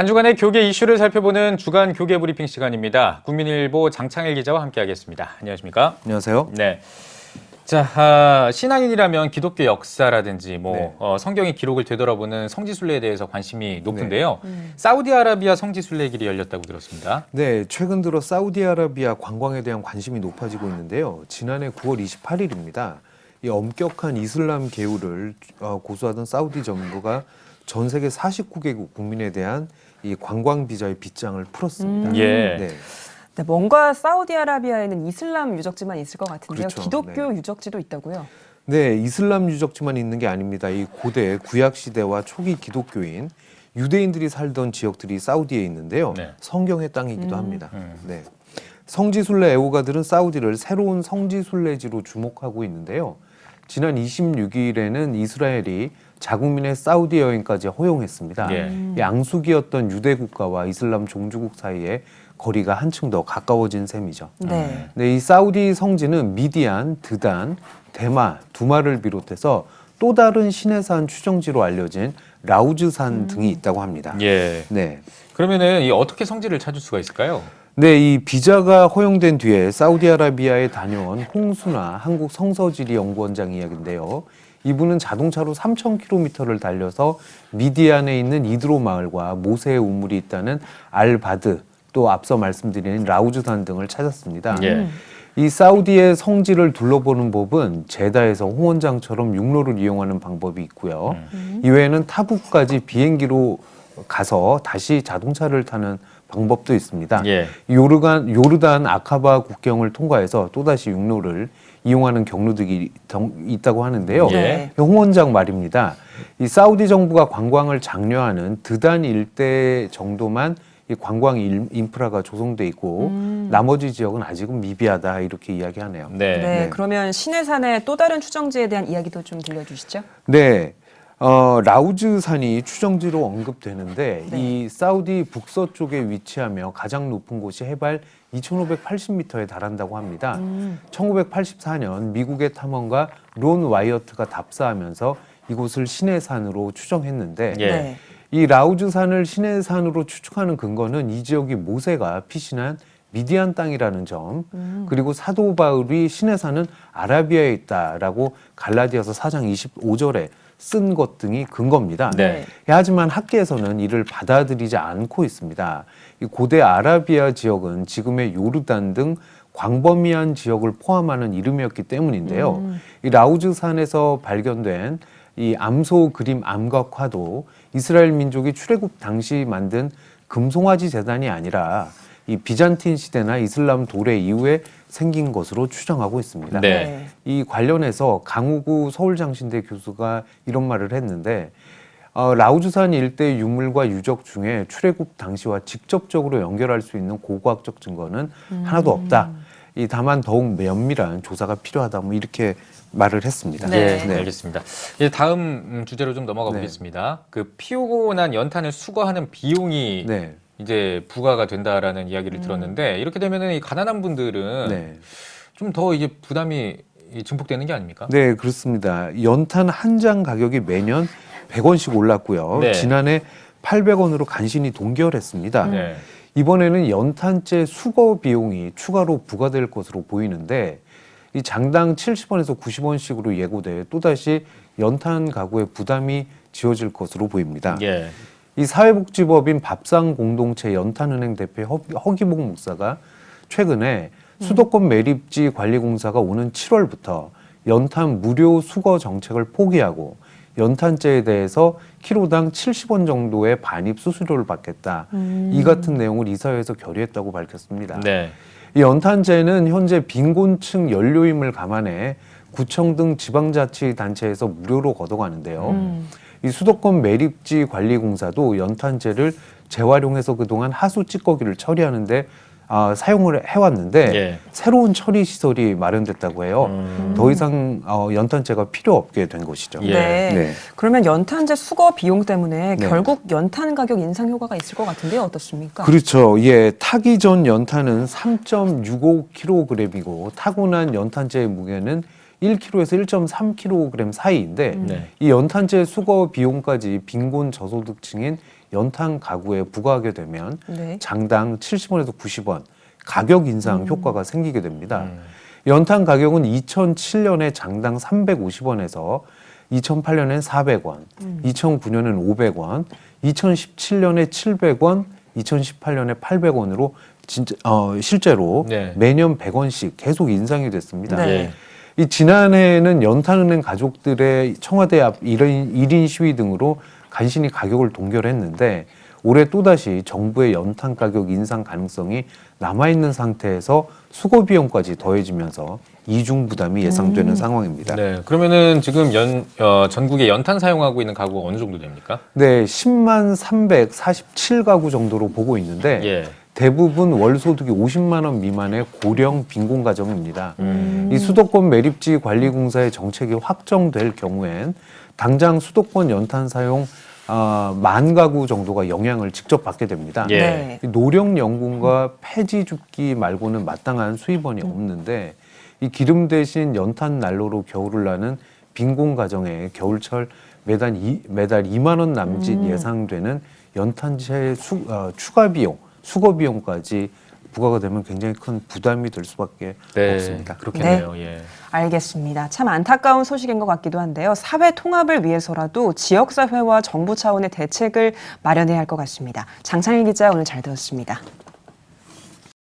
한 주간의 교계 이슈를 살펴보는 주간 교계 브리핑 시간입니다. 국민일보 장창일 기자와 함께하겠습니다. 안녕하십니까? 안녕하세요. 네. 자, 신앙인이라면 기독교 역사라든지 성경의 기록을 되돌아보는 성지순례에 대해서 관심이 높은데요. 사우디아라비아 성지순례길이 열렸다고 들었습니다. 네, 최근 들어 사우디아라비아 관광에 대한 관심이 높아지고 있는데요. 지난해 9월 28일입니다. 이 엄격한 이슬람 계율을 고수하던 사우디 정부가 전 세계 49개국 국민에 대한 이 관광 비자의 빗장을 풀었습니다. 예. 네. 네, 뭔가 사우디아라비아에는 이슬람 유적지만 있을 것 같은데요. 그렇죠. 기독교 유적지도 있다고요? 네, 이슬람 유적지만 있는 게 아닙니다. 이 고대 구약 시대와 초기 기독교인 유대인들이 살던 지역들이 사우디에 있는데요. 네. 성경의 땅이기도 합니다. 네. 성지순례 애호가들은 사우디를 새로운 성지순례지로 주목하고 있는데요. 지난 26일에는 이스라엘이 자국민의 사우디 여행까지 허용했습니다. 예. 양수기였던 유대 국가와 이슬람 종주국 사이에 거리가 한층 더 가까워진 셈이죠. 네. 네, 이 사우디 성지는 미디안, 드단, 대마, 두마를 비롯해서 또 다른 시내산 추정지로 알려진 라우즈산 등이 있다고 합니다. 예. 네. 그러면은 어떻게 성지를 찾을 수가 있을까요? 네, 이 비자가 허용된 뒤에 사우디아라비아에 다녀온 홍순아 한국 성서지리 연구원장 이야기인데요. 이분은 자동차로 3,000km를 달려서 미디안에 있는 이드로 마을과 모세의 우물이 있다는 알바드, 또 앞서 말씀드린 라우즈산 등을 찾았습니다. 예. 이 사우디의 성지를 둘러보는 법은 제다에서 홍원장처럼 육로를 이용하는 방법이 있고요. 이외에는 타국까지 비행기로 가서 다시 자동차를 타는 방법도 있습니다. 예. 요르단 아카바 국경을 통과해서 또다시 육로를 이용하는 경로들이 있다고 하는데요. 예. 홍 원장 말입니다. 이 사우디 정부가 관광을 장려하는 드단 일대 정도만 이 관광 인프라가 조성돼 있고 나머지 지역은 아직은 미비하다 이렇게 이야기하네요. 네. 네, 그러면 시내산의 또 다른 추정지에 대한 이야기도 좀 들려주시죠. 네. 라우즈산이 추정지로 언급되는데 네. 이 사우디 북서쪽에 위치하며 가장 높은 곳이 해발 2,580m에 달한다고 합니다. 1984년 미국의 탐험가 론 와이어트가 답사하면서 이곳을 시내산으로 추정했는데 예. 네. 이 라우즈산을 시내산으로 추측하는 근거는 이 지역이 모세가 피신한 미디안 땅이라는 점, 그리고 사도 바울이 시내산은 아라비아에 있다라고 갈라디아서 4장 25절에 쓴 것 등이 근거입니다. 네. 하지만 학계에서는 이를 받아들이지 않고 있습니다. 이 고대 아라비아 지역은 지금의 요르단 등 광범위한 지역을 포함하는 이름이었기 때문인데요. 이 라우즈산에서 발견된 이 암소 그림 암각화도 이스라엘 민족이 출애굽 당시 만든 금송아지 재단이 아니라 이 비잔틴 시대나 이슬람 도래 이후에 생긴 것으로 추정하고 있습니다. 네. 이 관련해서 강우구 서울장신대 교수가 이런 말을 했는데 라우즈산 일대 유물과 유적 중에 출애굽 당시와 직접적으로 연결할 수 있는 고고학적 증거는 하나도 없다. 다만 더욱 면밀한 조사가 필요하다. 뭐 이렇게 말을 했습니다. 네. 네, 알겠습니다. 이제 다음 주제로 좀 넘어가 네. 보겠습니다. 그 피우고 난 연탄을 수거하는 비용이 네. 이제 부과가 된다라는 이야기를 들었는데 이렇게 되면은 이 가난한 분들은 네. 좀 더 이제 부담이 증폭되는 게 아닙니까? 네, 그렇습니다. 연탄 한 장 가격이 매년 100원씩 올랐고요. 네. 지난해 800원으로 간신히 동결했습니다. 네. 이번에는 연탄재 수거 비용이 추가로 부과될 것으로 보이는데 이 장당 70원에서 90원씩으로 예고돼 또다시 연탄 가구에 부담이 지어질 것으로 보입니다. 예. 이 사회복지법인 밥상공동체 연탄은행 대표 허기복 목사가 최근에 수도권 매립지 관리공사가 오는 7월부터 연탄 무료 수거 정책을 포기하고 연탄재에 대해서 키로당 70원 정도의 반입 수수료를 받겠다. 이 같은 내용을 이사회에서 결의했다고 밝혔습니다. 네. 이 연탄재는 현재 빈곤층 연료임을 감안해 구청 등 지방자치단체에서 무료로 걷어가는데요. 이 수도권 매립지 관리공사도 연탄재를 재활용해서 그동안 하수 찌꺼기를 처리하는데 사용을 해왔는데 예. 새로운 처리 시설이 마련됐다고 해요. 더 이상 연탄재가 필요 없게 된 것이죠. 예. 네. 네. 그러면 연탄재 수거 비용 때문에 네. 결국 연탄 가격 인상 효과가 있을 것 같은데요. 어떻습니까? 그렇죠. 예, 타기 전 연탄은 3.65kg이고 타고 난 연탄재의 무게는 1kg에서 1.3kg 사이인데 네. 이 연탄재 수거 비용까지 빈곤 저소득층인 연탄 가구에 부과하게 되면 네. 장당 70원에서 90원 가격 인상 효과가 생기게 됩니다. 연탄 가격은 2007년에 장당 350원에서 2008년엔 400원, 2009년엔 500원, 2017년에 700원, 2018년에 800원으로 실제로 네. 매년 100원씩 계속 인상이 됐습니다. 네. 이 지난해에는 연탄은행 가족들의 청와대 앞 1인 시위 등으로 간신히 가격을 동결했는데 올해 또다시 정부의 연탄 가격 인상 가능성이 남아있는 상태에서 수거 비용까지 더해지면서 이중 부담이 예상되는 상황입니다. 네. 그러면은 지금 전국에 연탄 사용하고 있는 가구가 어느 정도 됩니까? 네, 10만 347가구 정도로 보고 있는데 예. 대부분 월 소득이 50만 원 미만의 고령 빈곤 가정입니다. 이 수도권 매립지 관리공사의 정책이 확정될 경우엔 당장 수도권 연탄 사용 10,000가구 정도가 영향을 직접 받게 됩니다. 예. 네. 노령연금과 폐지 줍기 말고는 마땅한 수입원이 없는데 이 기름 대신 연탄 난로로 겨울을 나는 빈곤 가정에 겨울철 매달 2만 원 남짓 예상되는 연탄재 추가 비용, 수거 비용까지 부과가 되면 굉장히 큰 부담이 될 수밖에 네. 없습니다. 그렇겠네요. 예. 알겠습니다. 참 안타까운 소식인 것 같기도 한데요. 사회 통합을 위해서라도 지역사회와 정부 차원의 대책을 마련해야 할 것 같습니다. 장창일 기자 오늘 잘 들었습니다.